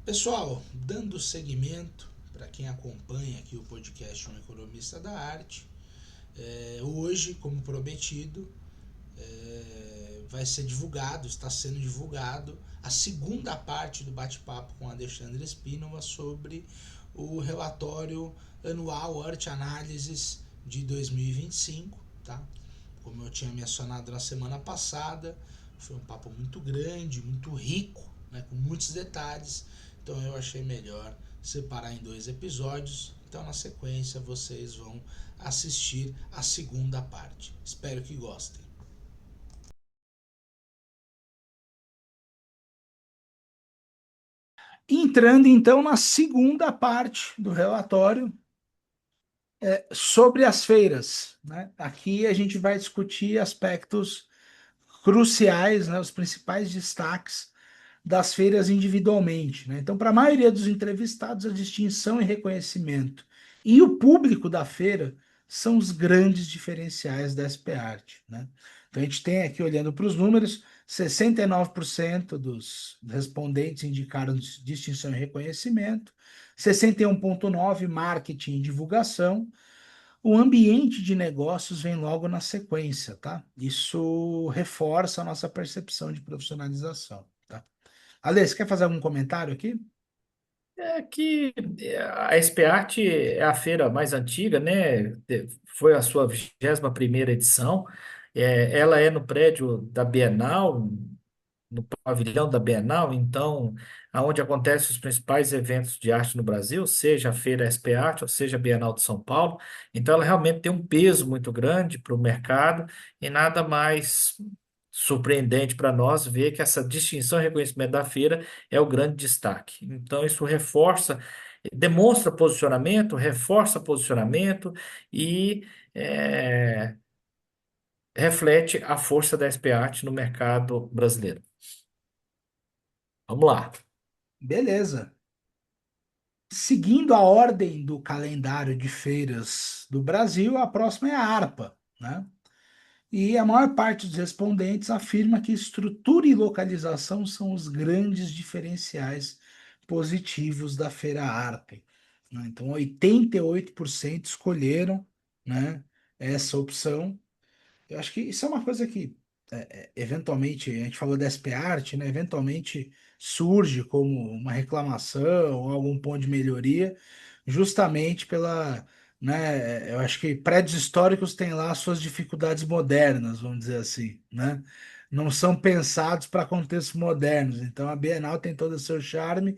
Pessoal, dando seguimento para quem acompanha aqui o podcast Um Economista da Arte, hoje, como prometido, vai ser divulgado, está sendo divulgado a segunda parte do bate-papo com Alexandre Espínova sobre o relatório anual Art Analysis de 2025, tá? Como eu tinha mencionado na semana passada, foi um papo muito grande, muito rico, né, com muitos detalhes. Então eu achei melhor separar em dois episódios. Então na sequência vocês vão assistir a segunda parte. Espero que gostem. Entrando então na segunda parte do relatório, sobre as feiras, né? Aqui a gente vai discutir aspectos cruciais, né, os principais destaques das feiras individualmente, né? Então, para a maioria dos entrevistados, a distinção e reconhecimento e o público da feira são os grandes diferenciais da SP Art, né? Então, a gente tem aqui, olhando para os números, 69% dos respondentes indicaram distinção e reconhecimento, 61,9% marketing e divulgação, o ambiente de negócios vem logo na sequência, tá? Isso reforça a nossa percepção de profissionalização, tá? Ale, você quer fazer algum comentário aqui? É que a SPART é a feira mais antiga, né? Foi a sua 21ª edição. Ela é no prédio da Bienal, no pavilhão da Bienal, então, aonde acontecem os principais eventos de arte no Brasil, seja a Feira SPART ou seja a Bienal de São Paulo. Então, ela realmente tem um peso muito grande para o mercado e nada mais surpreendente para nós ver que essa distinção e reconhecimento da feira é o grande destaque. Então, isso reforça, demonstra posicionamento, reforça posicionamento e reflete a força da SPART no mercado brasileiro. Vamos lá. Beleza. Seguindo a ordem do calendário de feiras do Brasil, a próxima é a ARPA, né? E a maior parte dos respondentes afirma que estrutura e localização são os grandes diferenciais positivos da feira ARPA, né? Então, 88% escolheram, né, essa opção. Eu acho que isso é uma coisa que, eventualmente, a gente falou da SP Art, né? Eventualmente surge como uma reclamação ou algum ponto de melhoria, justamente pela, né? Eu acho que prédios históricos têm lá suas dificuldades modernas, vamos dizer assim, né? Não são pensados para contextos modernos. Então a Bienal tem todo o seu charme,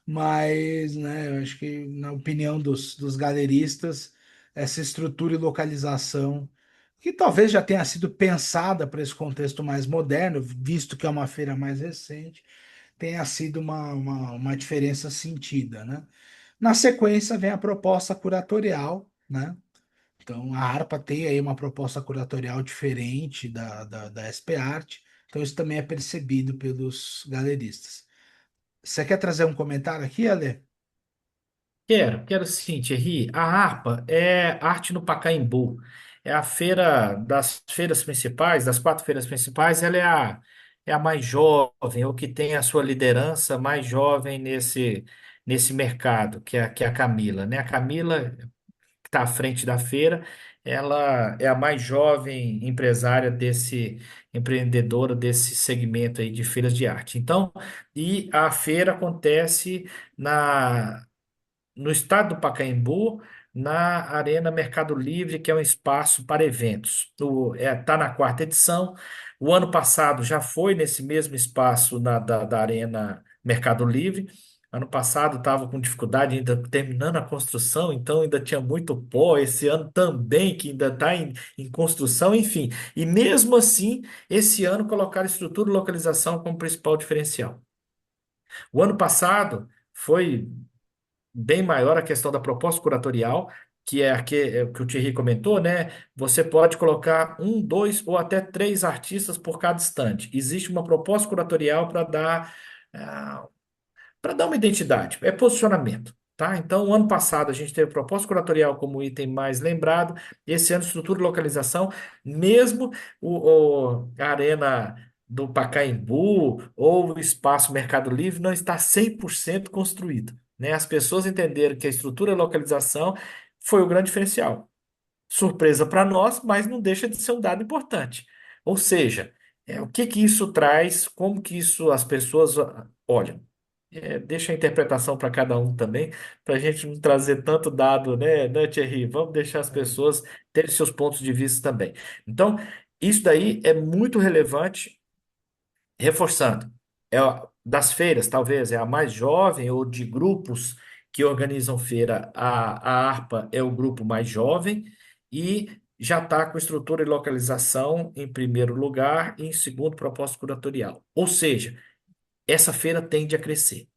mas, né, eu acho que, na opinião dos galeristas, essa estrutura e localização, que talvez já tenha sido pensada para esse contexto mais moderno, visto que é uma feira mais recente, tenha sido uma diferença sentida, né? Na sequência vem a proposta curatorial, né? Então, a ARPA tem aí uma proposta curatorial diferente da SP Art, então isso também é percebido pelos galeristas. Você quer trazer um comentário aqui, Ale? Quero sim, Thierry. A Harpa é arte no Pacaembu. É a feira das feiras principais, das 4 feiras principais, ela é a mais jovem, ou que tem a sua liderança mais jovem nesse mercado, que é a Camila, né? A Camila, que está à frente da feira, ela é a mais jovem empresária empreendedora desse segmento aí de feiras de arte. Então, e a feira acontece no estado do Pacaembu, na Arena Mercado Livre, que é um espaço para eventos. Está na 4ª edição. O ano passado já foi nesse mesmo espaço da Arena Mercado Livre. Ano passado estava com dificuldade ainda terminando a construção, então ainda tinha muito pó. Esse ano também, que ainda está em construção, enfim. E mesmo assim, esse ano colocaram estrutura e localização como principal diferencial. O ano passado foi bem maior a questão da proposta curatorial, que é o que o Thierry comentou, né? Você pode colocar um, dois ou até três artistas por cada estande. Existe uma proposta curatorial para dar uma identidade, é posicionamento. Tá? Então, o ano passado a gente teve proposta curatorial como item mais lembrado, esse ano estrutura e localização, mesmo a Arena do Pacaembu ou o espaço Mercado Livre não está 100% construído, né? As pessoas entenderam que a estrutura e a localização foi o grande diferencial. Surpresa para nós, mas não deixa de ser um dado importante. Ou seja, o que que isso traz, como que isso as pessoas olham. Deixa a interpretação para cada um também, para a gente não trazer tanto dado, né, Thierry? Vamos deixar as É. pessoas terem seus pontos de vista também. Então, isso daí é muito relevante. Reforçando, das feiras, talvez é a mais jovem ou de grupos que organizam feira, a ARPA é o grupo mais jovem e já está com estrutura e localização em primeiro lugar e em segundo propósito curatorial. Ou seja, essa feira tende a crescer.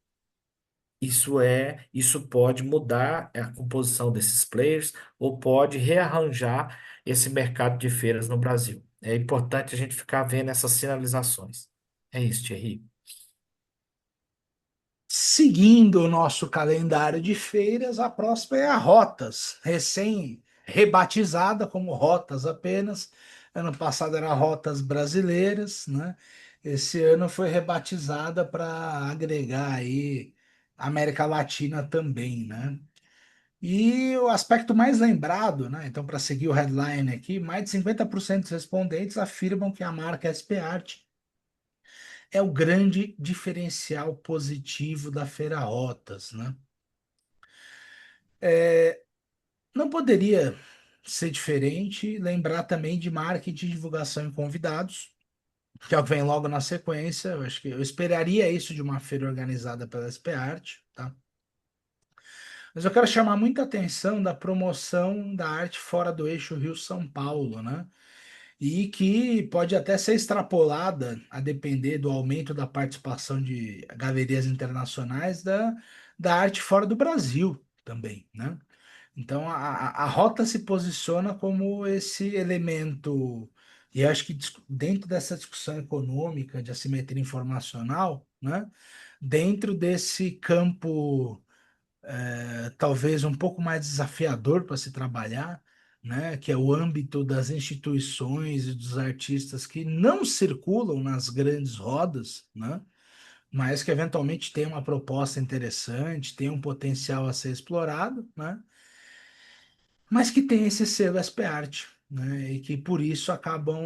Isso pode mudar a composição desses players ou pode rearranjar esse mercado de feiras no Brasil. É importante a gente ficar vendo essas sinalizações. É isso, Thierry. Seguindo o nosso calendário de feiras, a próxima é a Rotas, recém rebatizada como Rotas apenas. Ano passado era Rotas Brasileiras, né? Esse ano foi rebatizada para agregar aí América Latina também, né? E o aspecto mais lembrado, né? Então, para seguir o headline aqui, mais de 50% dos respondentes afirmam que a marca SP Art é o grande diferencial positivo da Feira Rotas, né? Não poderia ser diferente, lembrar também de marketing, divulgação e convidados, que é o que vem logo na sequência. Eu acho que eu esperaria isso de uma feira organizada pela SP Arte, tá? Mas eu quero chamar muita atenção da promoção da arte fora do eixo Rio-São Paulo, né? E que pode até ser extrapolada a depender do aumento da participação de galerias internacionais da arte fora do Brasil também, né? Então a rota se posiciona como esse elemento, e eu acho que dentro dessa discussão econômica de assimetria informacional, né? Dentro desse campo talvez um pouco mais desafiador para se trabalhar, né, que é o âmbito das instituições e dos artistas que não circulam nas grandes rodas, né, mas que eventualmente têm uma proposta interessante, têm um potencial a ser explorado, né, mas que tem esse selo SP-Art, né? E que por isso acabam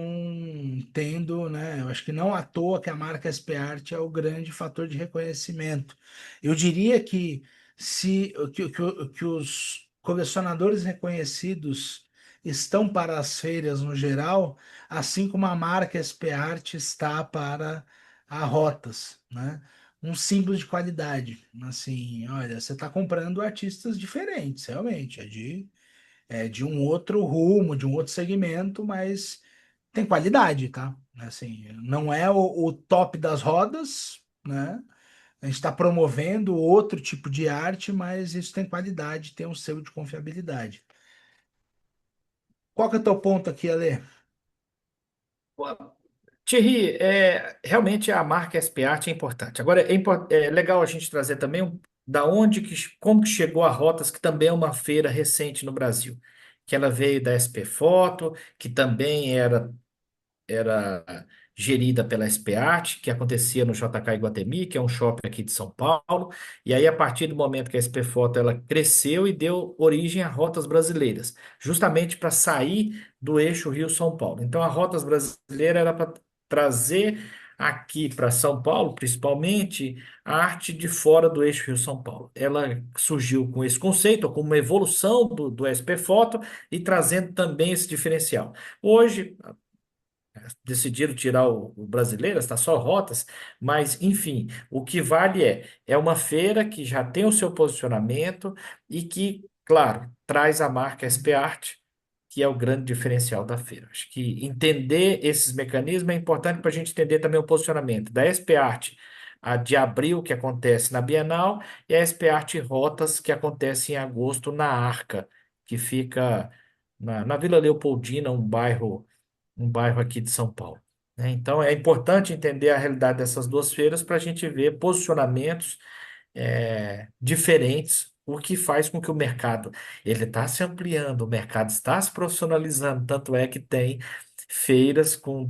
tendo, né? Eu acho que não à toa que a marca SP-Art é o grande fator de reconhecimento. Eu diria que se que os colecionadores reconhecidos estão para as feiras no geral, assim como a marca SP-Art está para a Rotas, né? Um símbolo de qualidade. Assim, olha, você está comprando artistas diferentes, realmente, de um outro rumo, de um outro segmento, mas tem qualidade, tá? Assim, não é o top das rodas, né? A gente está promovendo outro tipo de arte, mas isso tem qualidade, tem um selo de confiabilidade. Qual que é o teu ponto aqui, Ale? Pô, Thierry, realmente a marca SP Art é importante. Agora, é legal a gente trazer também da onde como que chegou a Rotas, que também é uma feira recente no Brasil. Que ela veio da SP Foto, que também era gerida pela SPART, que acontecia no JK Iguatemi, que é um shopping aqui de São Paulo. E aí, a partir do momento que a SP Foto ela cresceu e deu origem a rotas brasileiras, justamente para sair do eixo Rio-São Paulo. Então, a rotas brasileira era para trazer aqui para São Paulo, principalmente, a arte de fora do eixo Rio-São Paulo. Ela surgiu com esse conceito, como uma evolução do SP Foto e trazendo também esse diferencial. Hoje, decidiram tirar o brasileiro, está só rotas, mas enfim, o que vale é uma feira que já tem o seu posicionamento e que, claro, traz a marca SP Art, que é o grande diferencial da feira. Acho que entender esses mecanismos é importante para a gente entender também o posicionamento da SP Art, a de abril, que acontece na Bienal, e a SP Art Rotas, que acontece em agosto na Arca, que fica na Vila Leopoldina, um bairro aqui de São Paulo, né? Então é importante entender a realidade dessas duas feiras para a gente ver posicionamentos diferentes, o que faz com que o mercado ele está se ampliando, o mercado está se profissionalizando, tanto é que tem feiras com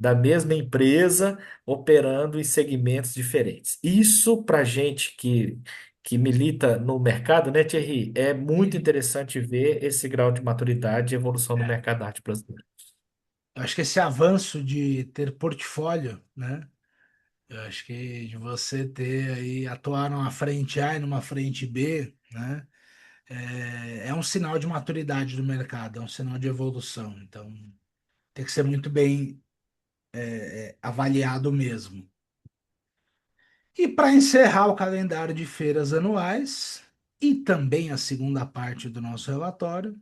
da mesma empresa operando em segmentos diferentes. Isso para gente que milita no mercado, né, Thierry, é muito Uhum. interessante ver esse grau de maturidade e evolução do É. mercado da arte brasileiro. Eu acho que esse avanço de ter portfólio, né? Eu acho que de você ter aí, atuar numa frente A e numa frente B, né? É um sinal de maturidade do mercado, é um sinal de evolução. Então, tem que ser muito bem avaliado mesmo. E para encerrar o calendário de feiras anuais, e também a segunda parte do nosso relatório,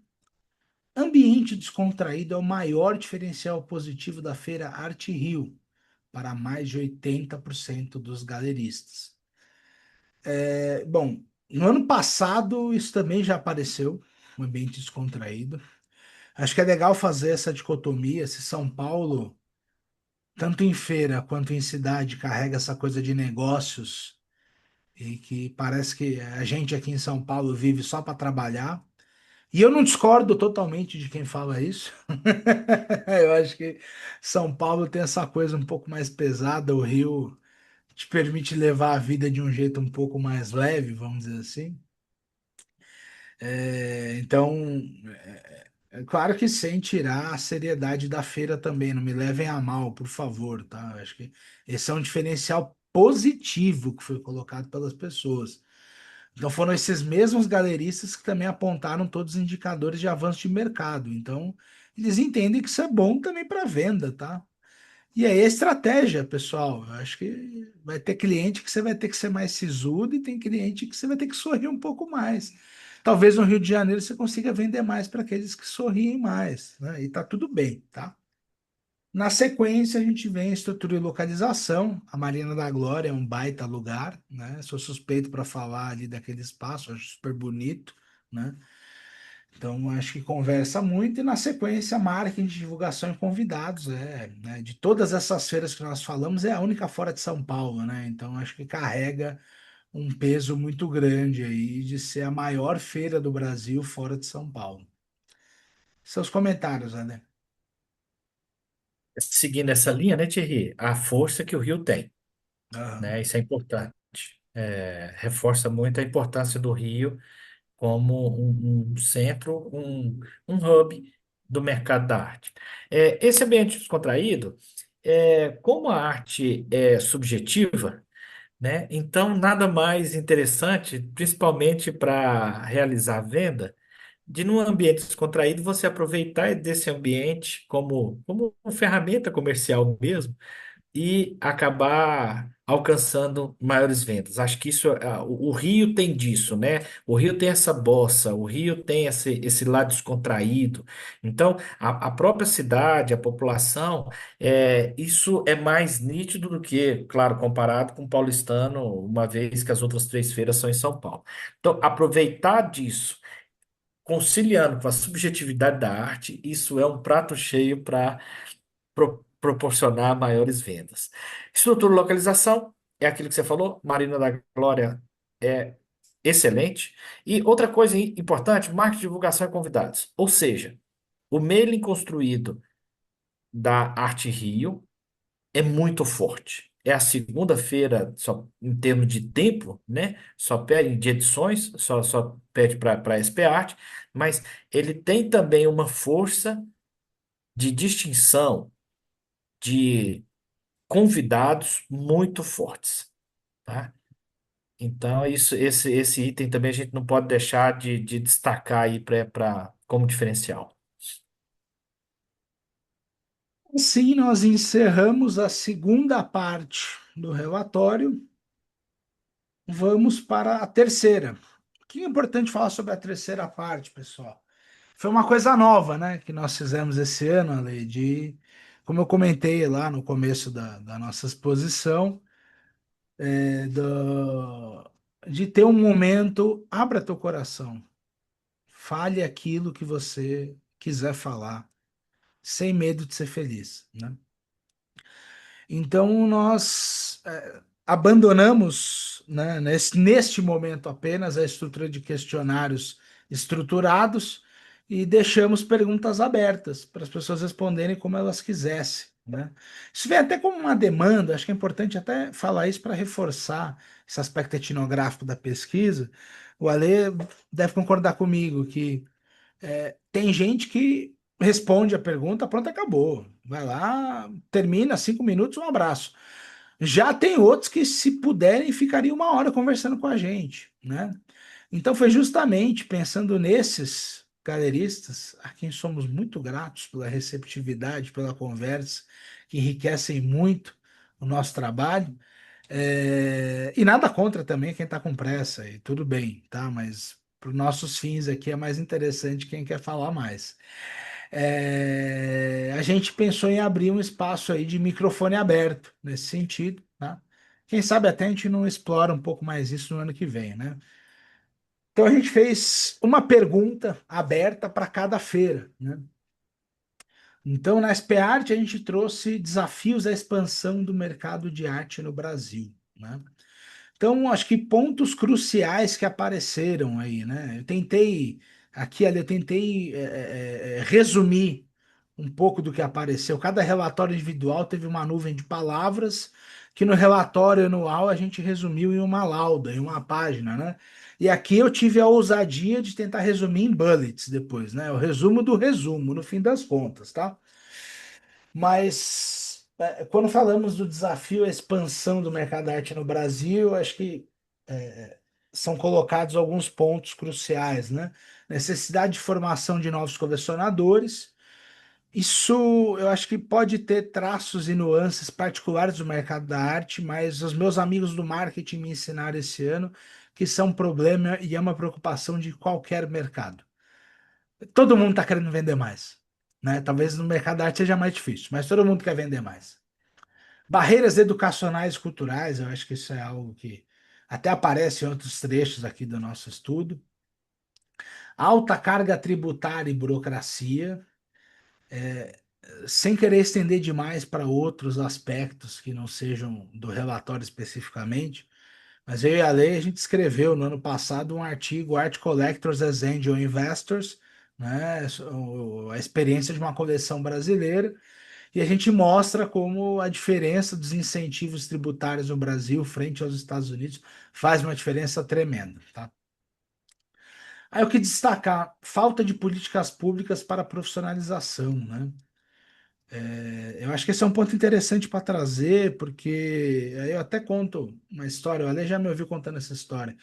ambiente descontraído é o maior diferencial positivo da Feira Arte Rio, para mais de 80% dos galeristas. Bom, no ano passado isso também já apareceu, um ambiente descontraído. Acho que é legal fazer essa dicotomia, se São Paulo, tanto em feira quanto em cidade, carrega essa coisa de negócios e que parece que a gente aqui em São Paulo vive só para trabalhar. E eu não discordo totalmente de quem fala isso. Eu acho que São Paulo tem essa coisa um pouco mais pesada, o Rio te permite levar a vida de um jeito um pouco mais leve, vamos dizer assim. Então, é claro que sem tirar a seriedade da feira também, não me levem a mal, por favor, tá? Acho que esse é um diferencial positivo que foi colocado pelas pessoas. Então foram esses mesmos galeristas que também apontaram todos os indicadores de avanço de mercado. Então, eles entendem que isso é bom também para venda, tá? E aí a estratégia, pessoal, eu acho que vai ter cliente que você vai ter que ser mais sisudo e tem cliente que você vai ter que sorrir um pouco mais. Talvez no Rio de Janeiro você consiga vender mais para aqueles que sorriem mais, né? E tá tudo bem, tá? Na sequência, a gente vem estrutura e localização. A Marina da Glória é um baita lugar, né? Sou suspeito para falar ali daquele espaço, acho super bonito, né? Então, acho que conversa muito. E na sequência, marketing, divulgação e convidados. Né? De todas essas feiras que nós falamos, é a única fora de São Paulo, né? Então, acho que carrega um peso muito grande aí de ser a maior feira do Brasil fora de São Paulo. Seus comentários, André. Seguindo essa linha, né, Thierry, a força que o Rio tem, Aham. né? Isso é importante. Reforça muito a importância do Rio como um centro, um hub do mercado da arte. Esse ambiente descontraído, como a arte é subjetiva, né? Então, nada mais interessante, principalmente para realizar a venda, de num ambiente descontraído você aproveitar desse ambiente como uma ferramenta comercial mesmo e acabar alcançando maiores vendas. Acho que isso, o Rio tem disso, né? O Rio tem essa bossa, o Rio tem esse lado descontraído. Então, a própria cidade, a população, isso é mais nítido do que, claro, comparado com o paulistano, uma vez que as outras três feiras são em São Paulo. Então, aproveitar disso, conciliando com a subjetividade da arte, isso é um prato cheio para proporcionar maiores vendas. Estrutura e localização, é aquilo que você falou, Marina da Glória é excelente. E outra coisa importante, marketing, divulgação e convidados. Ou seja, o mailing construído da Arte Rio é muito forte. É a segunda-feira, só em termos de tempo, né? Só pede de edições, só pede para a SP Art, mas ele tem também uma força de distinção, de convidados muito fortes, tá? Então, esse item também a gente não pode deixar de destacar aí como diferencial. Assim, nós encerramos a segunda parte do relatório. Vamos para a terceira. O que é importante falar sobre a terceira parte, pessoal? Foi uma coisa nova, né, que nós fizemos esse ano, Ale, como eu comentei lá no começo da nossa exposição, de ter um momento, abra teu coração, fale aquilo que você quiser falar, sem medo de ser feliz, né? Então, nós abandonamos, né, neste momento apenas a estrutura de questionários estruturados e deixamos perguntas abertas para as pessoas responderem como elas quisessem. né? Isso vem até como uma demanda, acho que é importante até falar isso para reforçar esse aspecto etnográfico da pesquisa. O Ale deve concordar comigo que tem gente que responde a pergunta, pronto, acabou. Vai lá, termina 5 minutos, um abraço. Já tem outros que, se puderem, ficariam uma hora conversando com a gente, né? Então foi justamente pensando nesses galeristas, a quem somos muito gratos pela receptividade, pela conversa, que enriquecem muito o nosso trabalho. E nada contra também quem está com pressa, e tudo bem, tá? Mas para os nossos fins aqui é mais interessante quem quer falar mais. A gente pensou em abrir um espaço aí de microfone aberto nesse sentido, tá? Quem sabe até a gente não explora um pouco mais isso no ano que vem, né? Então a gente fez uma pergunta aberta para cada feira, né? Então na SP Arte a gente trouxe desafios à expansão do mercado de arte no Brasil, né? Então, acho que pontos cruciais que apareceram aí, né? Eu tentei, aqui ali, eu tentei resumir um pouco do que apareceu. Cada relatório individual teve uma nuvem de palavras, que no relatório anual a gente resumiu em uma lauda, em uma página, né? E aqui eu tive a ousadia de tentar resumir em bullets depois, né? O resumo do resumo, no fim das contas, tá? Mas quando falamos do desafio à expansão do mercado da arte no Brasil, acho que é, são colocados alguns pontos cruciais, né? Necessidade de formação de novos colecionadores. Isso eu acho que pode ter traços e nuances particulares do mercado da arte, mas os meus amigos do marketing me ensinaram esse ano que isso é um problema e é uma preocupação de qualquer mercado. Todo mundo está querendo vender mais, né? Talvez no mercado da arte seja mais difícil, mas todo mundo quer vender mais. Barreiras educacionais e culturais, eu acho que isso é algo que até aparece em outros trechos aqui do nosso estudo. Alta carga tributária e burocracia, sem querer estender demais para outros aspectos que não sejam do relatório especificamente. Mas eu e a Lei, a gente escreveu no ano passado um artigo, Art Collectors as Angel Investors, né? A experiência de uma coleção brasileira. E a gente mostra como a diferença dos incentivos tributários no Brasil frente aos Estados Unidos faz uma diferença tremenda, tá? Aí eu que destacar falta de políticas públicas para profissionalização, né? Eu acho que esse é um ponto interessante para trazer, porque aí eu até conto uma história, o Ale já me ouviu contando essa história.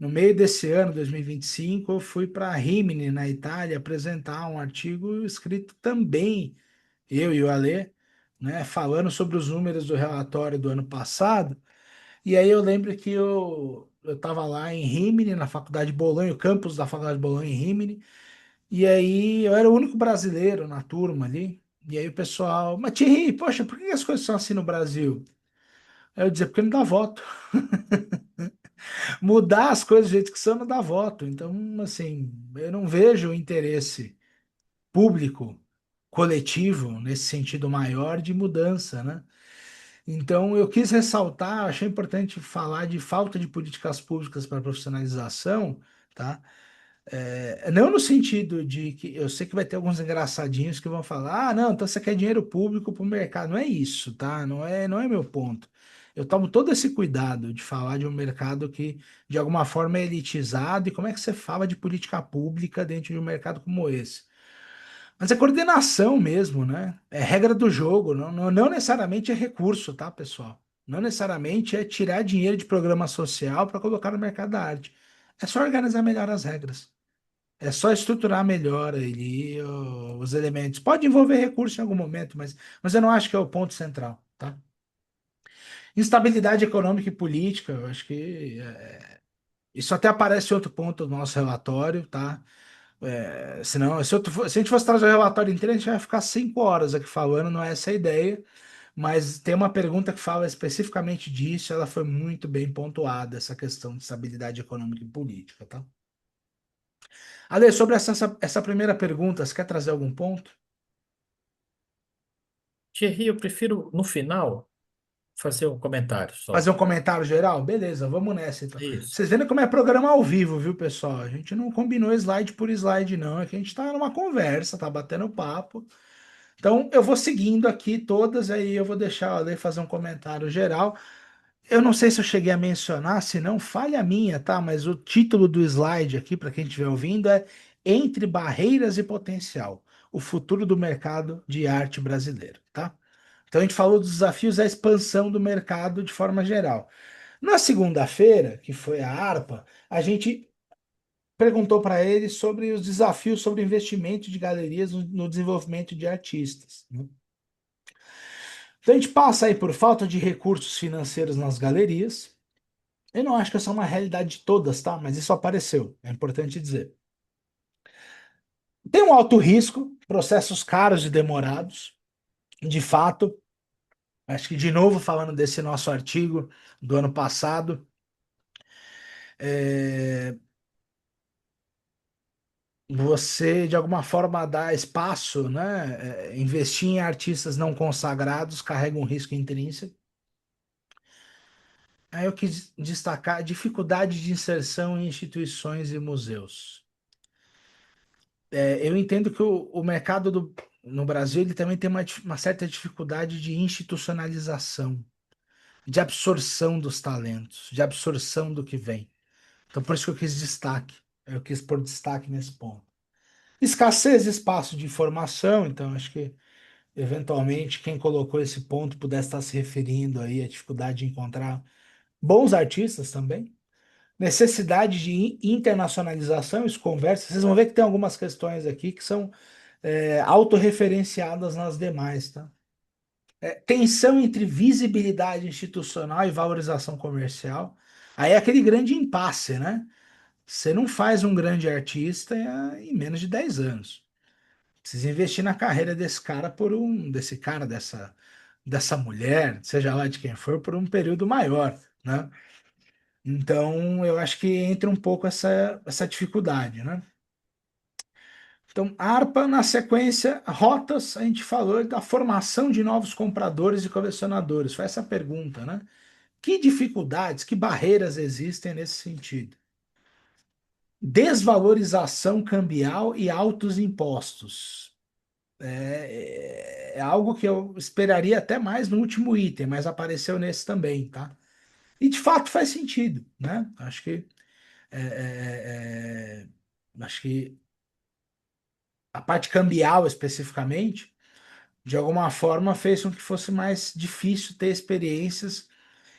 No meio desse ano, 2025, eu fui para Rimini, na Itália, apresentar um artigo escrito também, eu e o Ale, né, falando sobre os números do relatório do ano passado. E aí eu lembro que eu estava lá em Rimini, na Faculdade de Bolonha, o campus da Faculdade de Bolonha em Rimini, e aí eu era o único brasileiro na turma ali. E aí o pessoal, mas Thierry, poxa, por que as coisas são assim no Brasil? Aí eu dizia, porque não dá voto. Mudar as coisas do jeito que são não dá voto. Então, assim, eu não vejo interesse público, coletivo, nesse sentido maior de mudança, né? Então, eu quis ressaltar, achei importante falar de falta de políticas públicas para profissionalização, tá? Não no sentido de que eu sei que vai ter alguns engraçadinhos que vão falar, ah, não, então você quer dinheiro público para o mercado. Não é isso, tá? Não é meu ponto. Eu tomo todo esse cuidado de falar de um mercado que, de alguma forma, é elitizado, e como é que você fala de política pública dentro de um mercado como esse? Mas é coordenação mesmo, né? É regra do jogo, não necessariamente é recurso, tá, pessoal? Não necessariamente é tirar dinheiro de programa social para colocar no mercado da arte. É só organizar melhor as regras. É só estruturar melhor ali os elementos. Pode envolver recurso em algum momento, mas eu não acho que é o ponto central, tá? Instabilidade econômica e política, eu acho que isso até aparece em outro ponto do nosso relatório, tá? Senão, se a gente fosse trazer o relatório inteiro, a gente vai ficar 5 horas aqui falando, não é essa a ideia, mas tem uma pergunta que fala especificamente disso, ela foi muito bem pontuada, essa questão de estabilidade econômica e política, tá? Ale, sobre essa primeira pergunta, você quer trazer algum ponto? Thierry, eu prefiro, no final, fazer um comentário Fazer só. um comentário geral? Beleza, vamos nessa então. Isso. Vocês vendo como é programa ao vivo, viu, pessoal? A gente não combinou slide por slide, não. É que a gente tá numa conversa, tá batendo papo. Então, eu vou seguindo aqui todas, aí eu vou deixar a Ale fazer um comentário geral. Eu não sei se eu cheguei a mencionar, se não, falha minha, tá? Mas o título do slide aqui, para quem estiver ouvindo, é Entre Barreiras e Potencial, o futuro do mercado de arte brasileiro, tá? Então, a gente falou dos desafios da expansão do mercado de forma geral. Na segunda-feira, que foi a ARPA, a gente perguntou para ele sobre os desafios sobre investimento de galerias no desenvolvimento de artistas, né? Então a gente passa aí por falta de recursos financeiros nas galerias. Eu não acho que essa é uma realidade de todas, tá? Mas isso apareceu, é importante dizer. Tem um alto risco, processos caros e demorados. De fato, acho que de novo falando desse nosso artigo do ano passado, é, você de alguma forma dá espaço, né? Investir em artistas não consagrados carrega um risco intrínseco. Aí eu quis destacar a dificuldade de inserção em instituições e museus. Eu entendo que o mercado no Brasil ele também tem uma certa dificuldade de institucionalização, de absorção dos talentos, de absorção do que vem. Então, por isso que eu quis destaque. Eu quis pôr destaque nesse ponto. Escassez de espaço de informação, então acho que eventualmente quem colocou esse ponto pudesse estar se referindo aí à dificuldade de encontrar bons artistas também. Necessidade de internacionalização, isso conversa. Vocês vão ver que tem algumas questões aqui que são autorreferenciadas nas demais, tá? Tensão entre visibilidade institucional e valorização comercial. Aí é aquele grande impasse, né? Você não faz um grande artista em menos de 10 anos. Precisa investir na carreira desse cara desse cara, dessa mulher, seja lá de quem for, por um período maior, né? Então, eu acho que entra um pouco essa dificuldade, né? Então, ARPA, na sequência, rotas, a gente falou da formação de novos compradores e colecionadores. Foi essa a pergunta, né? Que dificuldades, que barreiras existem nesse sentido? Desvalorização cambial e altos impostos. É algo que eu esperaria até mais no último item, mas apareceu nesse também, tá? E de fato faz sentido, né? Acho que a parte cambial especificamente, de alguma forma fez com que fosse mais difícil ter experiências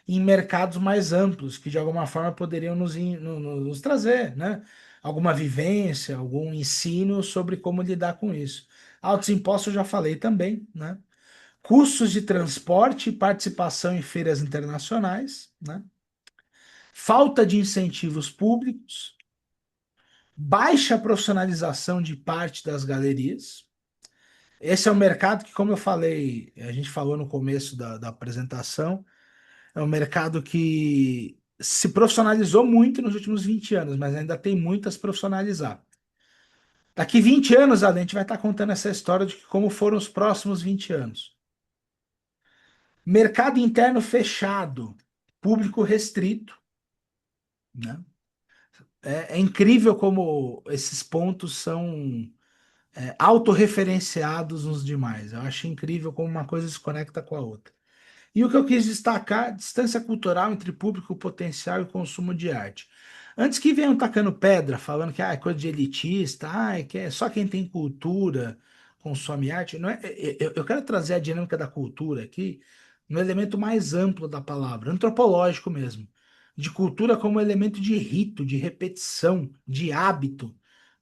em mercados mais amplos, que de alguma forma poderiam nos trazer, né? Alguma vivência, algum ensino sobre como lidar com isso. Altos impostos eu já falei também, né? Custos de transporte e participação em feiras internacionais, né? Falta de incentivos públicos, baixa profissionalização de parte das galerias. Esse é um mercado que, como eu falei, a gente falou no começo da apresentação, é um mercado que se profissionalizou muito nos últimos 20 anos, mas ainda tem muito a se profissionalizar. Daqui 20 anos, a gente vai estar contando essa história de como foram os próximos 20 anos. Mercado interno fechado, público restrito, né? É incrível como esses pontos são autorreferenciados nos demais. Eu acho incrível como uma coisa se conecta com a outra. E o que eu quis destacar, distância cultural entre público potencial e consumo de arte. Antes que venham tacando pedra, falando que é coisa de elitista, que é só quem tem cultura consome arte, não é, eu quero trazer a dinâmica da cultura aqui no elemento mais amplo da palavra, antropológico mesmo, de cultura como elemento de rito, de repetição, de hábito,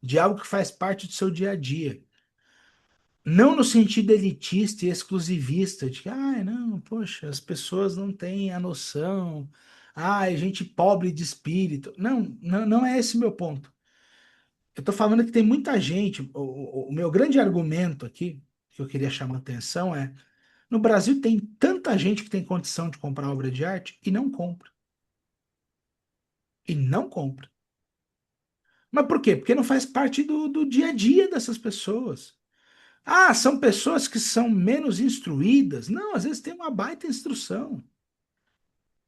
de algo que faz parte do seu dia a dia. Não no sentido elitista e exclusivista, de que, não, poxa, as pessoas não têm a noção, gente pobre de espírito. Não, não, não é esse meu ponto. Eu estou falando que tem muita gente. O meu grande argumento aqui, que eu queria chamar a atenção, é: no Brasil tem tanta gente que tem condição de comprar obra de arte e não compra. E não compra. Mas por quê? Porque não faz parte do dia a dia dessas pessoas. São pessoas que são menos instruídas. Não, às vezes tem uma baita instrução.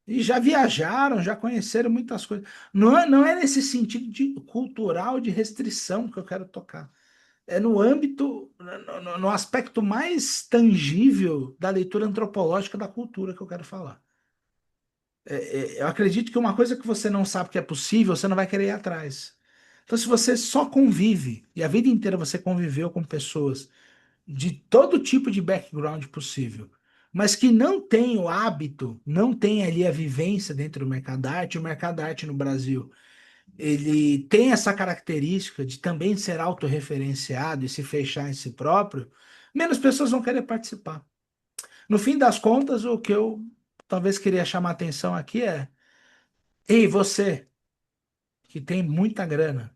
E já viajaram, já conheceram muitas coisas. Não é nesse sentido cultural de restrição que eu quero tocar. é no âmbito, no aspecto mais tangível da leitura antropológica da cultura que eu quero falar. Eu acredito que uma coisa que você não sabe que é possível, você não vai querer ir atrás. Então, se você só convive, e a vida inteira você conviveu com pessoas de todo tipo de background possível, mas que não tem o hábito, não tem ali a vivência dentro do mercado da arte, o mercado da arte no Brasil, ele tem essa característica de também ser autorreferenciado e se fechar em si próprio, menos pessoas vão querer participar. No fim das contas, o que eu talvez queria chamar a atenção aqui é: ei, você que tem muita grana,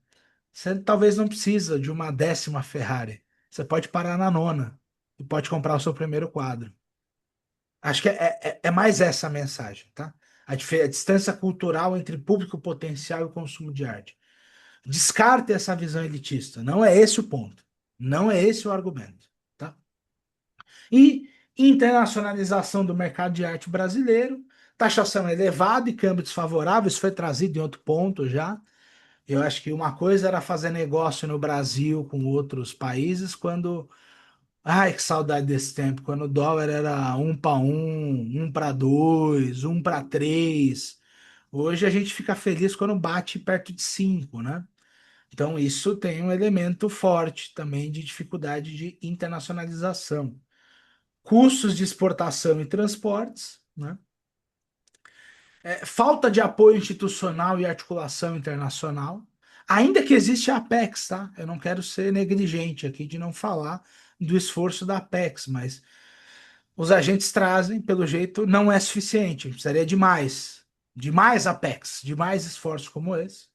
você talvez não precisa de uma 10ª Ferrari. Você pode parar na nona e pode comprar o seu primeiro quadro. Acho que é mais essa a mensagem, tá? A distância cultural entre público potencial e o consumo de arte. Descarte essa visão elitista. Não é esse o ponto. Não é esse o argumento, tá? E internacionalização do mercado de arte brasileiro, taxação elevada e câmbio desfavorável, isso foi trazido em outro ponto já. Eu acho que uma coisa era fazer negócio no Brasil com outros países quando. Ai, que saudade desse tempo, quando o dólar era 1 para 1, 1 para 2, 1 para 3. Hoje a gente fica feliz quando bate perto de 5, né? Então isso tem um elemento forte também de dificuldade de internacionalização. Custos de exportação e transportes, né? Falta de apoio institucional e articulação internacional, ainda que existe a Apex, tá? Eu não quero ser negligente aqui de não falar do esforço da Apex, mas os agentes trazem, pelo jeito, não é suficiente, precisaria de mais Apex, de mais esforços como esse.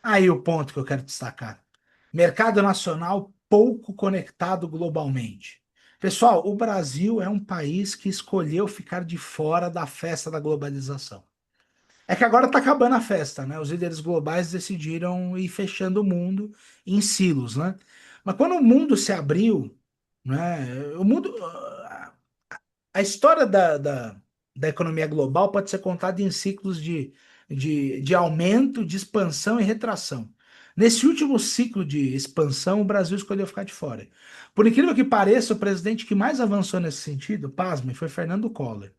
Aí o ponto que eu quero destacar: mercado nacional pouco conectado globalmente. Pessoal, o Brasil é um país que escolheu ficar de fora da festa da globalização. É que agora está acabando a festa, né? Os líderes globais decidiram ir fechando o mundo em silos, né? Mas quando o mundo se abriu, né? A história da economia global pode ser contada em ciclos de aumento, de expansão e retração. Nesse último ciclo de expansão, o Brasil escolheu ficar de fora. Por incrível que pareça, o presidente que mais avançou nesse sentido, pasme, foi Fernando Collor.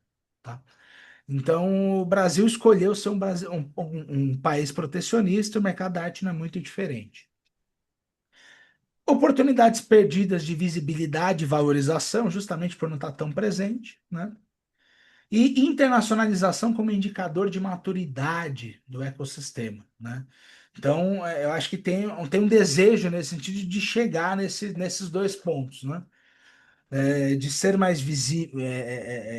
Tá? Então, o Brasil escolheu ser um país protecionista, e o mercado da arte não é muito diferente. Oportunidades perdidas de visibilidade e valorização, justamente por não estar tão presente, né? E internacionalização como indicador de maturidade do ecossistema, né? Então, eu acho que tem um desejo nesse sentido de chegar nesses dois pontos, né? De ser mais visível,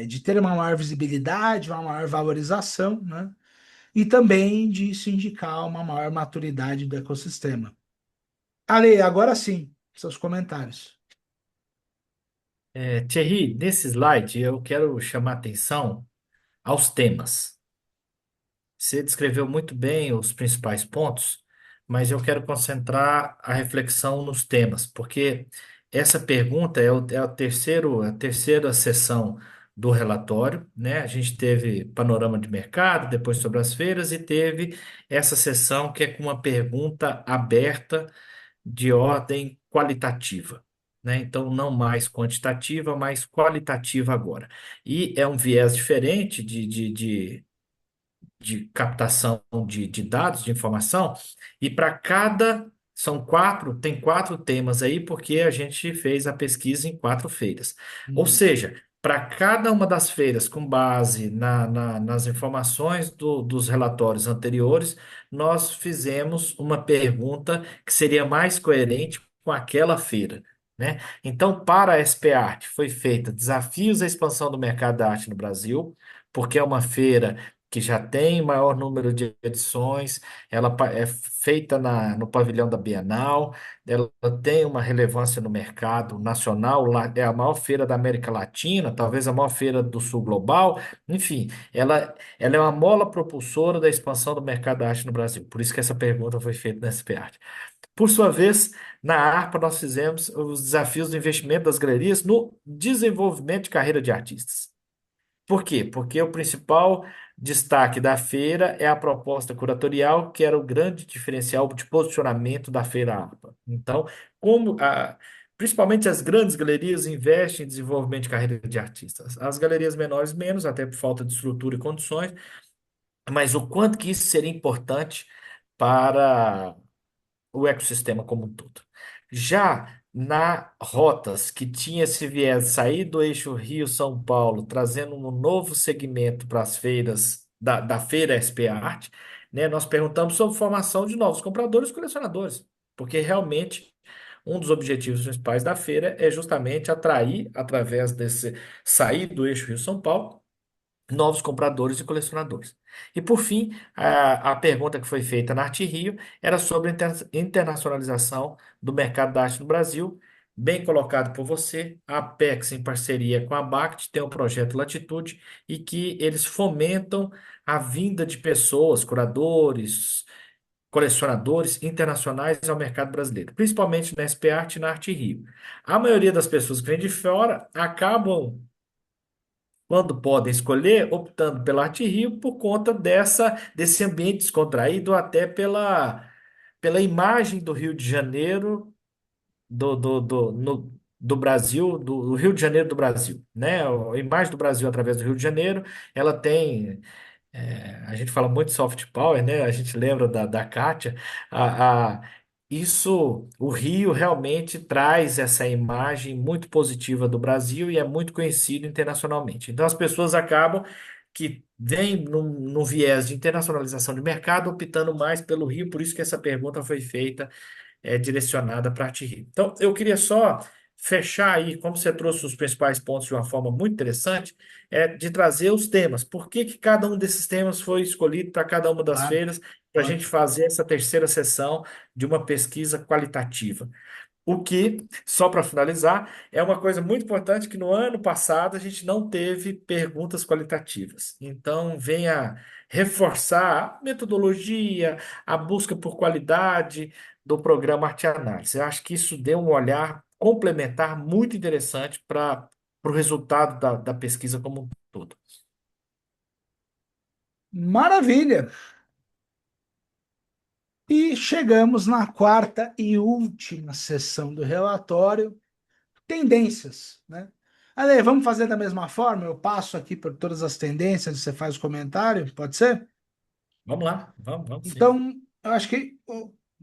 de ter uma maior visibilidade, uma maior valorização, né? E também disso indicar uma maior maturidade do ecossistema. Ale, agora sim, seus comentários. Thierry, nesse slide eu quero chamar atenção aos temas. Você descreveu muito bem os principais pontos, mas eu quero concentrar a reflexão nos temas, porque essa pergunta a terceira sessão do relatório, né? A gente teve panorama de mercado, depois sobre as feiras, e teve essa sessão que é com uma pergunta aberta de ordem qualitativa. Né? Então, não mais quantitativa, mas qualitativa agora. E é um viés diferente de captação de dados, de informação, e para cada. Tem 4 temas aí, porque a gente fez a pesquisa em 4 feiras. Ou Hum, seja, para cada uma das feiras, com base nas informações dos relatórios anteriores, nós fizemos uma pergunta que seria mais coerente com aquela feira. Né? Então, para a SP Art, foi feita desafios à expansão do mercado da arte no Brasil, porque é uma feira que já tem maior número de edições, é feita no pavilhão da Bienal, ela tem uma relevância no mercado nacional, é a maior feira da América Latina, talvez a maior feira do Sul global, enfim, ela é uma mola propulsora da expansão do mercado da arte no Brasil. Por isso que essa pergunta foi feita na SPArt. Por sua vez, na ARPA, nós fizemos os desafios do investimento das galerias no desenvolvimento de carreira de artistas. Por quê? Porque o principal destaque da feira é a proposta curatorial, que era o grande diferencial de posicionamento da Feira ARPA. Então, principalmente as grandes galerias investem em desenvolvimento de carreira de artistas. As galerias menores menos, até por falta de estrutura e condições, mas o quanto que isso seria importante para o ecossistema como um todo. Já na rotas que tinha esse viés de sair do eixo Rio-São Paulo, trazendo um novo segmento para as feiras da feira SP Arte, né, nós perguntamos sobre formação de novos compradores e colecionadores, porque realmente um dos objetivos principais da feira é justamente atrair, através desse sair do eixo Rio-São Paulo, novos compradores e colecionadores. E por fim, a pergunta que foi feita na Arte Rio era sobre a internacionalização do mercado da arte no Brasil. Bem colocado por você, a Apex, em parceria com a BACT, tem o projeto Latitude e que eles fomentam a vinda de pessoas, curadores, colecionadores internacionais ao mercado brasileiro, principalmente na SP Arte e na Arte Rio. A maioria das pessoas que vêm de fora acabam quando podem escolher, optando pela Arte Rio por conta desse ambiente descontraído, até pela imagem do Rio de Janeiro, do Brasil, do Rio de Janeiro do Brasil, né? A imagem do Brasil através do Rio de Janeiro, ela tem a gente fala muito de soft power, né? A gente lembra da Kátia. Isso, o Rio realmente traz essa imagem muito positiva do Brasil e é muito conhecido internacionalmente. Então, as pessoas acabam que vêm num viés de internacionalização de mercado, optando mais pelo Rio, por isso que essa pergunta foi feita direcionada para a TI. Então, eu queria só fechar aí, como você trouxe os principais pontos de uma forma muito interessante, de trazer os temas. Por que que cada um desses temas foi escolhido para cada uma das Claro, feiras, para a gente ótimo. fazer essa terceira sessão de uma pesquisa qualitativa? O que, só para finalizar, é uma coisa muito importante que no ano passado a gente não teve perguntas qualitativas. Então, venha reforçar a metodologia, a busca por qualidade do programa Arte Análise. Eu acho que isso deu um olhar complementar muito interessante para o resultado da pesquisa como um todo. Maravilha! E chegamos na quarta e última sessão do relatório, tendências, né? Ale, vamos fazer da mesma forma? Eu passo aqui por todas as tendências, você faz o comentário, pode ser? Vamos lá, vamos sim. Então, eu acho que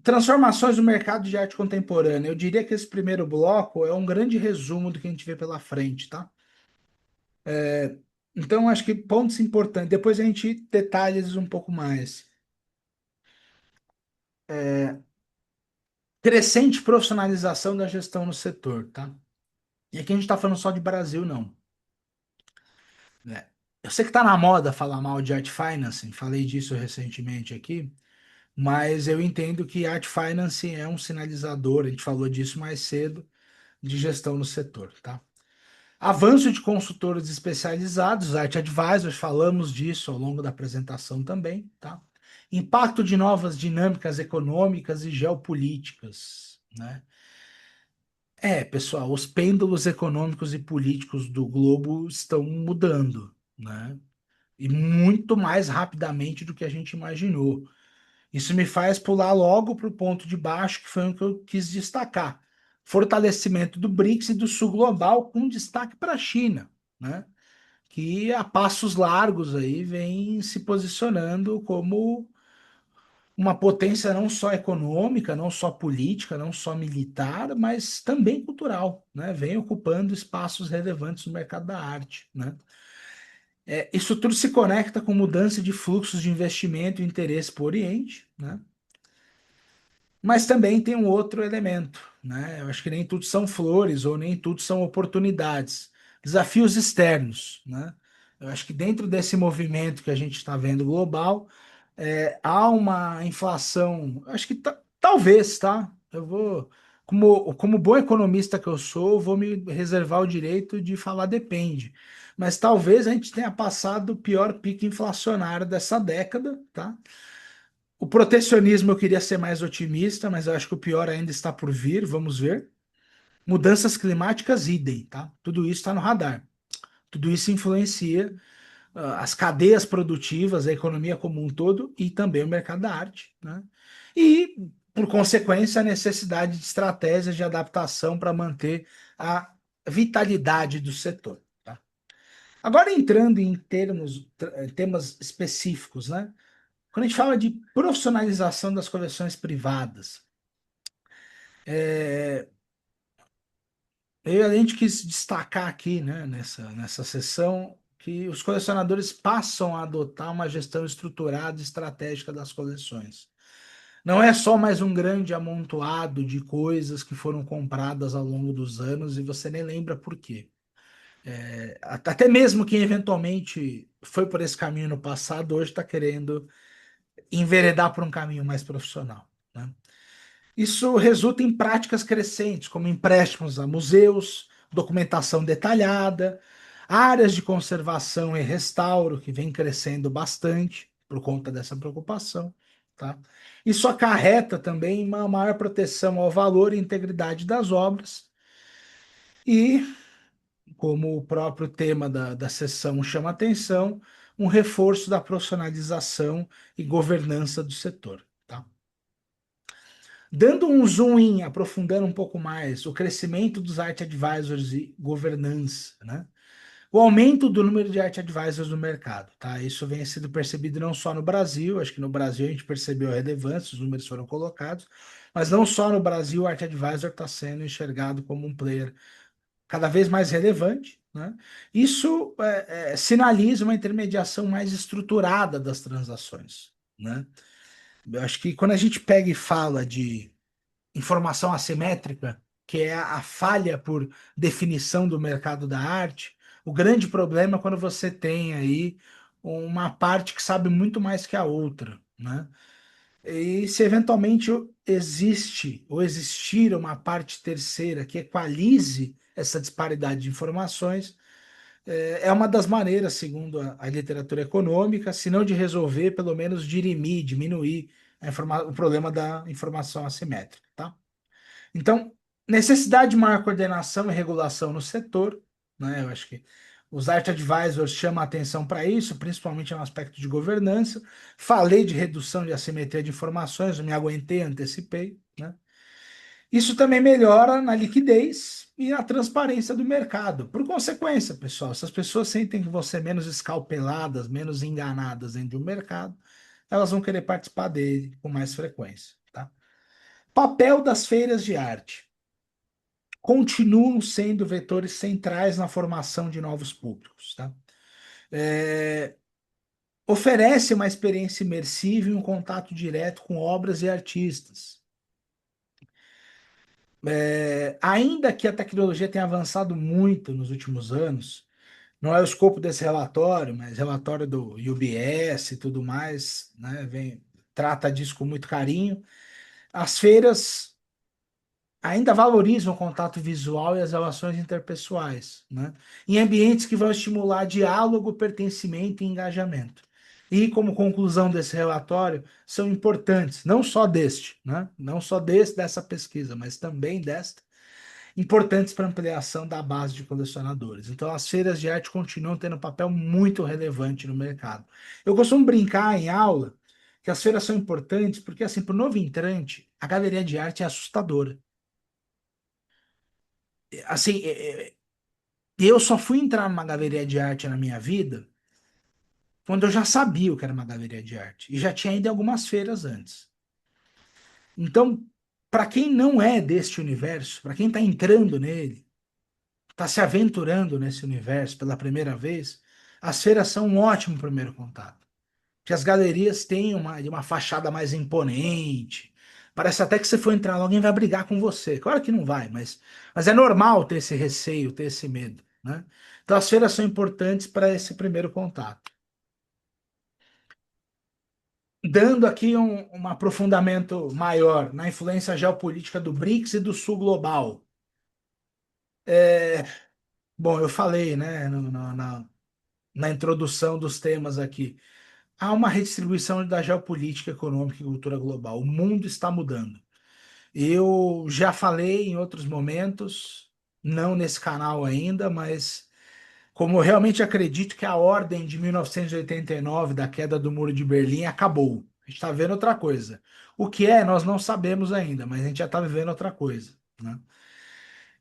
transformações no mercado de arte contemporânea. Eu diria que esse primeiro bloco é um grande resumo do que a gente vê pela frente, tá? Então, eu acho que pontos importantes. Depois a gente detalha eles um pouco mais. Crescente profissionalização da gestão no setor, tá? E aqui a gente está falando só de Brasil, não, né? Eu sei que está na moda falar mal de art financing, falei disso recentemente aqui, mas eu entendo que art financing é um sinalizador, a gente falou disso mais cedo, de gestão no setor, tá? Avanço de consultores especializados, Art Advisors, falamos disso ao longo da apresentação também, tá? Impacto de novas dinâmicas econômicas e geopolíticas, né? Pessoal, os pêndulos econômicos e políticos do globo estão mudando, né? E muito mais rapidamente do que a gente imaginou. Isso me faz pular logo para o ponto de baixo, que foi o que eu quis destacar. Fortalecimento do BRICS e do Sul Global, com destaque para a China, né? Que a passos largos aí vem se posicionando como uma potência não só econômica, não só política, não só militar, mas também cultural, né? Vem ocupando espaços relevantes no mercado da arte, né? Isso tudo se conecta com mudança de fluxos de investimento e interesse para o Oriente, né? Mas também tem um outro elemento, né? Eu acho que nem tudo são flores ou nem tudo são oportunidades. Desafios externos, né? Eu acho que dentro desse movimento que a gente está vendo global, há uma inflação. Acho que talvez, tá? Eu vou, como bom economista que eu sou, vou me reservar o direito de falar depende. Mas talvez a gente tenha passado o pior pico inflacionário dessa década, tá? O protecionismo eu queria ser mais otimista, mas eu acho que o pior ainda está por vir, vamos ver. Mudanças climáticas, idem, tá? Tudo isso está no radar. Tudo isso influencia. as cadeias produtivas, a economia como um todo e também o mercado da arte, né? E, por consequência, a necessidade de estratégias de adaptação para manter a vitalidade do setor. Tá? Agora, entrando em temas específicos, né? Quando a gente fala de profissionalização das coleções privadas, é, a gente quis destacar aqui, né, nessa sessão, que os colecionadores passam a adotar uma gestão estruturada e estratégica das coleções. Não é só mais um grande amontoado de coisas que foram compradas ao longo dos anos e você nem lembra por quê. Até mesmo quem eventualmente foi por esse caminho no passado, hoje está querendo enveredar por um caminho mais profissional, né? Isso resulta em práticas crescentes, como empréstimos a museus, documentação detalhada, áreas de conservação e restauro, que vem crescendo bastante por conta dessa preocupação, tá? Isso acarreta também uma maior proteção ao valor e integridade das obras e, como o próprio tema da sessão chama atenção, um reforço da profissionalização e governança do setor, tá? Dando um zoom in, aprofundando um pouco mais, o crescimento dos art advisors e governança, né? O aumento do número de art advisors no mercado, tá? Isso vem sendo percebido não só no Brasil, acho que no Brasil a gente percebeu a relevância, os números foram colocados, mas não só no Brasil o art advisor está sendo enxergado como um player cada vez mais relevante, né? Isso sinaliza uma intermediação mais estruturada das transações, né? Eu acho que quando a gente pega e fala de informação assimétrica, que é a falha por definição do mercado da arte, o grande problema é quando você tem aí uma parte que sabe muito mais que a outra, né? E se eventualmente existe ou existir uma parte terceira que equalize essa disparidade de informações, é uma das maneiras, segundo a literatura econômica, se não de resolver, pelo menos dirimir, diminuir o problema da informação assimétrica, tá? Então, necessidade de maior coordenação e regulação no setor, né? Eu acho que os Art Advisors chamam a atenção para isso, principalmente no aspecto de governança. Falei de redução de assimetria de informações, eu me aguentei, antecipei, né? Isso também melhora na liquidez e na transparência do mercado. Por consequência, pessoal, se as pessoas sentem que você é menos escalpeladas, menos enganadas dentro do mercado, elas vão querer participar dele com mais frequência, tá? Papel das feiras de arte continuam sendo vetores centrais na formação de novos públicos, tá? É, oferece uma experiência imersiva e um contato direto com obras e artistas. Ainda que a tecnologia tenha avançado muito nos últimos anos, não é o escopo desse relatório, mas relatório do UBS e tudo mais, né, trata disso com muito carinho. As feiras ainda valorizam o contato visual e as relações interpessoais, né? Em ambientes que vão estimular diálogo, pertencimento e engajamento. E, como conclusão desse relatório, são importantes, não só deste, né? Não só dessa pesquisa, mas também desta, importantes para ampliação da base de colecionadores. Então, as feiras de arte continuam tendo um papel muito relevante no mercado. Eu costumo brincar em aula que as feiras são importantes porque, assim, para o novo entrante, a galeria de arte é assustadora. Assim, eu só fui entrar numa galeria de arte na minha vida quando eu já sabia o que era uma galeria de arte e já tinha ido em algumas feiras antes. Então, para quem não é deste universo, para quem está entrando nele, está se aventurando nesse universo pela primeira vez, as feiras são um ótimo primeiro contato. Porque as galerias têm uma fachada mais imponente. Parece até que você for entrar lá, alguém vai brigar com você. Claro que não vai, mas é normal ter esse receio, ter esse medo, né? Então as feiras são importantes para esse primeiro contato. Dando aqui um aprofundamento maior na influência geopolítica do BRICS e do Sul Global. É, bom, eu falei, né, na introdução dos temas aqui. Há uma redistribuição da geopolítica econômica e cultura global. O mundo está mudando. Eu já falei em outros momentos, não nesse canal ainda, mas como eu realmente acredito que a ordem de 1989, da queda do Muro de Berlim, acabou. A gente está vendo outra coisa. O que é, nós não sabemos ainda, mas a gente já está vivendo outra coisa, né?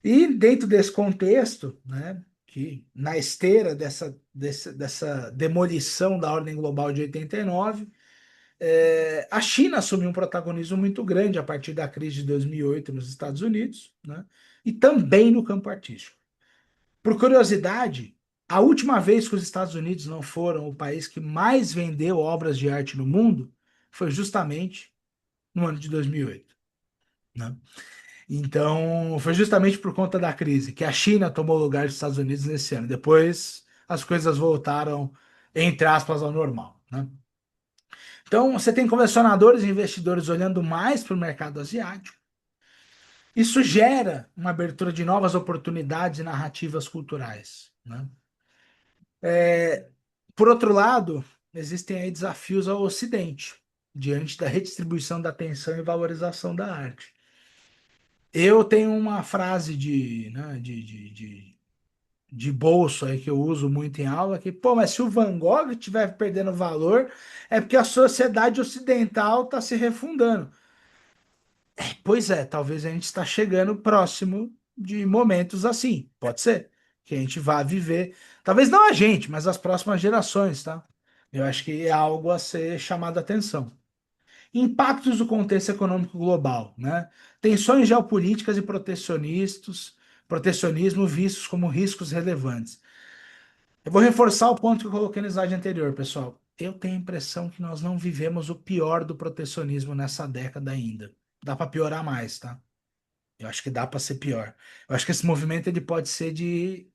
E dentro desse contexto, né, que na esteira dessa demolição da ordem global de 89, a China assumiu um protagonismo muito grande a partir da crise de 2008 nos Estados Unidos, né, e também no campo artístico. Por curiosidade, a última vez que os Estados Unidos não foram o país que mais vendeu obras de arte no mundo foi justamente no ano de 2008, né? Então, foi justamente por conta da crise que a China tomou o lugar dos Estados Unidos nesse ano. Depois, as coisas voltaram, entre aspas, ao normal, né? Então, você tem colecionadores e investidores olhando mais para o mercado asiático. Isso gera uma abertura de novas oportunidades e narrativas culturais, né? Por outro lado, existem aí desafios ao Ocidente, diante da redistribuição da atenção e valorização da arte. Eu tenho uma frase de bolso aí que eu uso muito em aula, que, pô, mas se o Van Gogh estiver perdendo valor, é porque a sociedade ocidental está se refundando. Pois é, talvez a gente está chegando próximo de momentos assim. Pode ser que a gente vá viver. Talvez não a gente, mas as próximas gerações, tá? Eu acho que é algo a ser chamado a atenção. Impactos do contexto econômico global, né? Tensões geopolíticas e protecionismo vistos como riscos relevantes. Eu vou reforçar o ponto que eu coloquei no slide anterior, pessoal. Eu tenho a impressão que nós não vivemos o pior do protecionismo nessa década ainda. Dá para piorar mais, tá? Eu acho que dá para ser pior. Eu acho que esse movimento ele pode ser de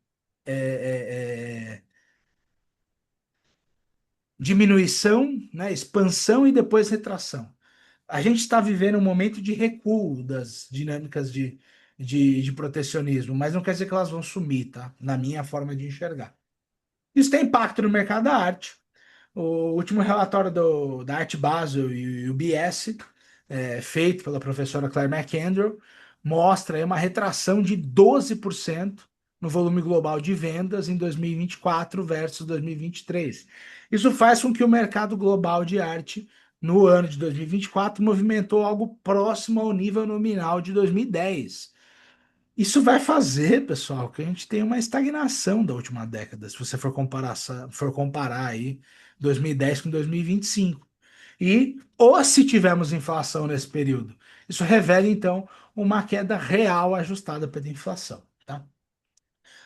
diminuição, né, expansão e depois retração. A gente está vivendo um momento de recuo das dinâmicas de protecionismo, mas não quer dizer que elas vão sumir, tá? Na minha forma de enxergar. Isso tem impacto no mercado da arte. O último relatório da Art Basel e o BS, feito pela professora Claire McAndrew, mostra aí uma retração de 12% no volume global de vendas em 2024 versus 2023. Isso faz com que o mercado global de arte, no ano de 2024, movimentou algo próximo ao nível nominal de 2010. Isso vai fazer, pessoal, que a gente tenha uma estagnação da última década, se você for comparar aí 2010 com 2025. Ou se tivermos inflação nesse período, isso revela então uma queda real ajustada pela inflação, tá?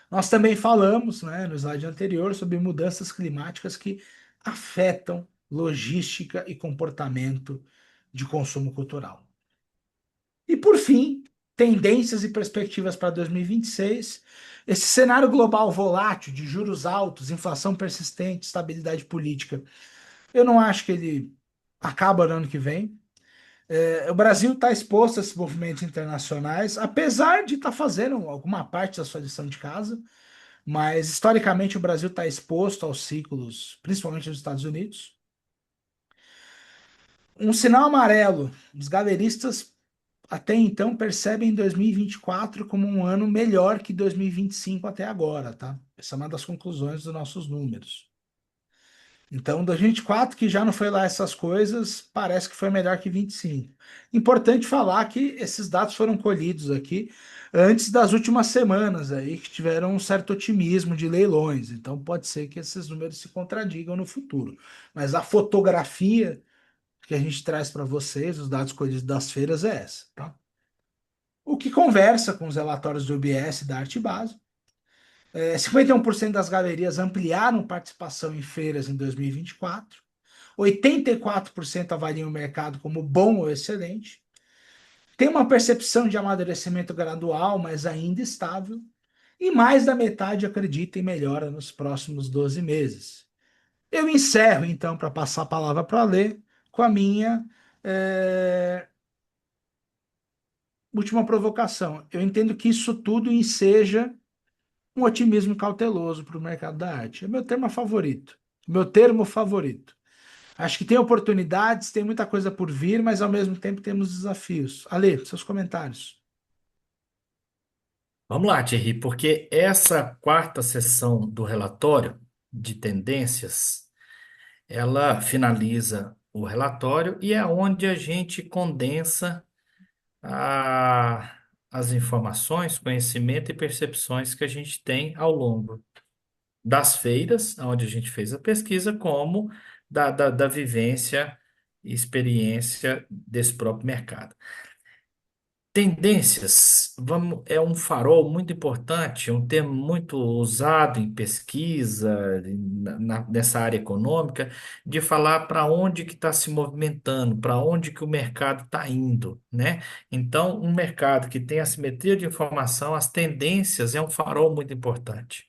Nós também falamos, né, no slide anterior sobre mudanças climáticas que afetam logística e comportamento de consumo cultural. E por fim, tendências e perspectivas para 2026. Esse cenário global volátil de juros altos, inflação persistente, estabilidade política, eu não acho que ele acaba no ano que vem. O Brasil está exposto a esses movimentos internacionais, apesar de estar fazendo alguma parte da sua lição de casa, mas historicamente o Brasil está exposto aos ciclos, principalmente dos Estados Unidos. Um sinal amarelo, os galeristas até então percebem 2024 como um ano melhor que 2025 até agora, tá? Essa é uma das conclusões dos nossos números. Então, 2024, que já não foi lá essas coisas, parece que foi melhor que 25. Importante falar que esses dados foram colhidos aqui antes das últimas semanas aí, que tiveram um certo otimismo de leilões. Então, pode ser que esses números se contradigam no futuro. Mas a fotografia que a gente traz para vocês, os dados colhidos das feiras, é essa, tá? O que conversa com os relatórios do UBS e da Arte Base. 51% das galerias ampliaram participação em feiras em 2024. 84% avaliam o mercado como bom ou excelente. Tem uma percepção de amadurecimento gradual, mas ainda estável. E mais da metade acredita em melhora nos próximos 12 meses. Eu encerro, então, para passar a palavra para ler, com a minha última provocação. Eu entendo que isso tudo enseja um otimismo cauteloso para o mercado da arte. É meu termo favorito. Meu termo favorito. Acho que tem oportunidades, tem muita coisa por vir, mas ao mesmo tempo temos desafios. Ale, seus comentários. Vamos lá, Thierry, porque essa quarta sessão do relatório de tendências, ela finaliza o relatório e é onde a gente condensa as informações, conhecimento e percepções que a gente tem ao longo das feiras, onde a gente fez a pesquisa, como da vivência e experiência desse próprio mercado. Tendências, vamos, é um farol muito importante, um termo muito usado em pesquisa, nessa área econômica, de falar para onde que está se movimentando, para onde que o mercado está indo, né? Então, um mercado que tem assimetria de informação, as tendências é um farol muito importante.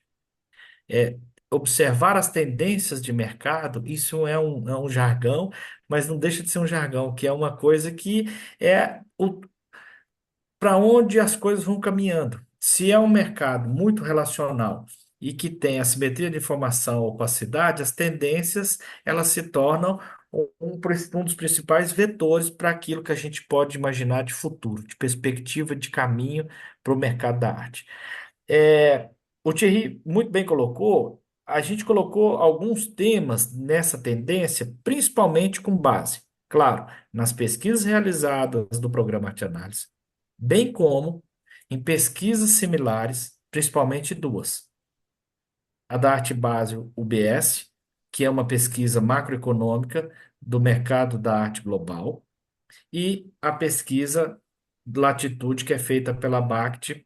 É, observar as tendências de mercado, isso é um jargão, mas não deixa de ser um jargão, que é uma coisa que é para onde as coisas vão caminhando. Se é um mercado muito relacional e que tem assimetria de informação, opacidade, as tendências elas se tornam um dos principais vetores para aquilo que a gente pode imaginar de futuro, de perspectiva de caminho para o mercado da arte. É, o Thierry muito bem colocou, a gente colocou alguns temas nessa tendência, principalmente com base, claro, nas pesquisas realizadas do programa Arte Análise, bem como em pesquisas similares, principalmente duas. A da Arte Base UBS, que é uma pesquisa macroeconômica do mercado da arte global, e a pesquisa Latitude, que é feita pela BACT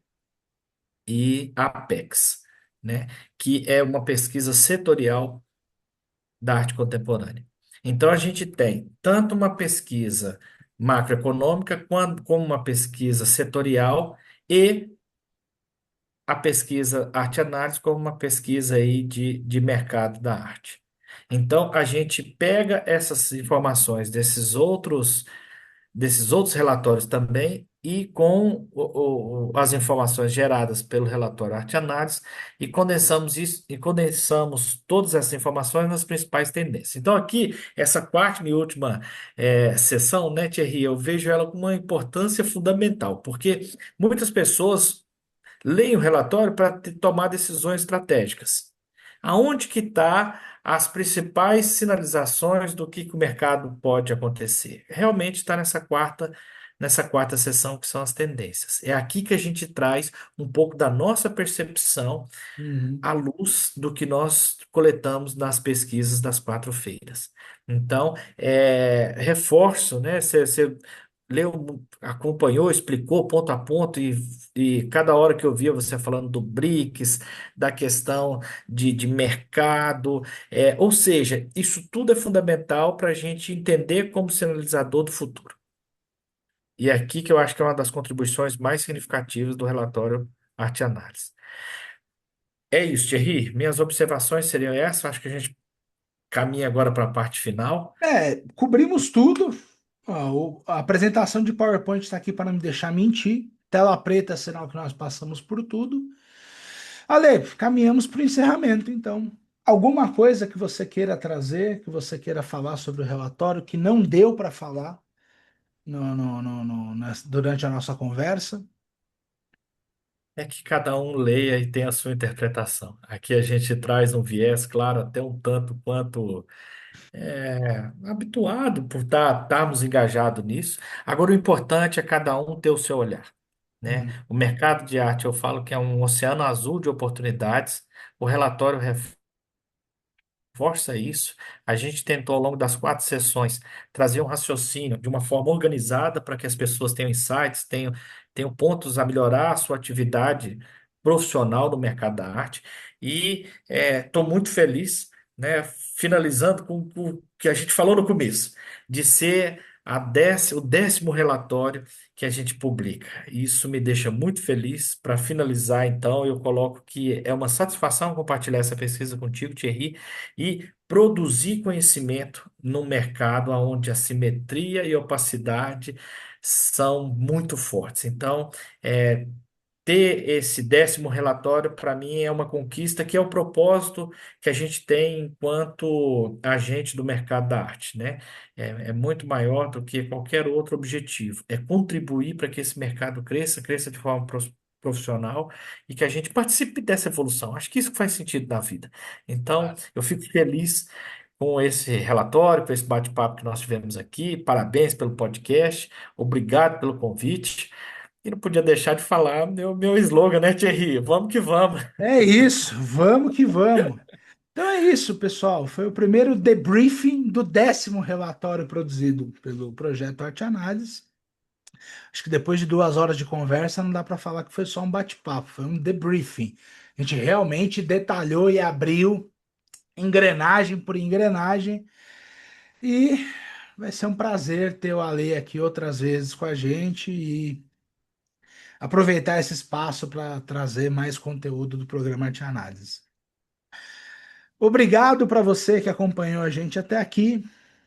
e Apex, né? Que é uma pesquisa setorial da arte contemporânea. Então, a gente tem tanto uma pesquisa macroeconômica como uma pesquisa setorial e a pesquisa arte-análise como uma pesquisa aí de mercado da arte. Então, a gente pega essas informações desses outros relatórios também e com as informações geradas pelo relatório Arte Análise e condensamos isso e condensamos todas essas informações nas principais tendências. Então aqui essa quarta e última sessão, né, Thierry, eu vejo ela com uma importância fundamental, porque muitas pessoas leem o relatório para tomar decisões estratégicas. Aonde que está as principais sinalizações do que o mercado pode acontecer? Realmente está nessa quarta sessão, que são as tendências. É aqui que a gente traz um pouco da nossa percepção Uhum. à luz do que nós coletamos nas pesquisas das quatro feiras. Então, reforço, né? Você leu, acompanhou, explicou ponto a ponto e cada hora que eu via você falando do BRICS, da questão de mercado, ou seja, isso tudo é fundamental para a gente entender como sinalizador do futuro. E é aqui que eu acho que é uma das contribuições mais significativas do relatório Arte e Análise. É isso, Thierry. Minhas observações seriam essas. Acho que a gente caminha agora para a parte final. Cobrimos tudo. Ó, a apresentação de PowerPoint está aqui para não me deixar mentir. Tela preta, sinal que nós passamos por tudo. Ale, caminhamos para o encerramento, então. Alguma coisa que você queira trazer, que você queira falar sobre o relatório, que não deu para falar durante a nossa conversa? É que cada um leia e tenha a sua interpretação. Aqui a gente traz um viés, claro, até um tanto quanto habituado por estarmos engajados nisso. Agora, o importante é cada um ter o seu olhar, né? Uhum. O mercado de arte, eu falo que é um oceano azul de oportunidades. O relatório reforça isso. A gente tentou, ao longo das quatro sessões, trazer um raciocínio de uma forma organizada para que as pessoas tenham insights, tenham pontos a melhorar a sua atividade profissional no mercado da arte. E estou muito feliz, né, finalizando com o que a gente falou no começo, de ser o décimo relatório que a gente publica. Isso me deixa muito feliz. Para finalizar, então, eu coloco que é uma satisfação compartilhar essa pesquisa contigo, Thierry, e produzir conhecimento no mercado onde a simetria e opacidade são muito fortes. Então, é, ter esse décimo relatório, para mim, é uma conquista que é o propósito que a gente tem enquanto agente do mercado da arte, né? É muito maior do que qualquer outro objetivo. É contribuir para que esse mercado cresça de forma profissional e que a gente participe dessa evolução. Acho que isso que faz sentido na vida. Então, Claro. eu fico feliz com esse relatório, com esse bate-papo que nós tivemos aqui. Parabéns pelo podcast, obrigado pelo convite. E não podia deixar de falar meu slogan, né, Thierry? Vamos que vamos. É isso, vamos que vamos. Então é isso, pessoal. Foi o primeiro debriefing do 10º relatório produzido pelo Projeto Arte Análise. Acho que depois de 2 horas de conversa, não dá para falar que foi só um bate-papo, foi um debriefing. A gente realmente detalhou e abriu engrenagem por engrenagem. E vai ser um prazer ter o Ale aqui outras vezes com a gente e aproveitar esse espaço para trazer mais conteúdo do programa Arte Análise. Obrigado para você que acompanhou a gente até aqui.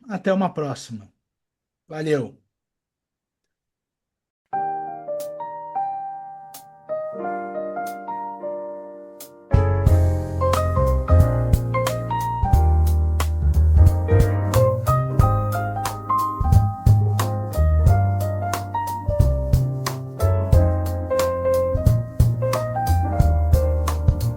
Até uma próxima. Valeu!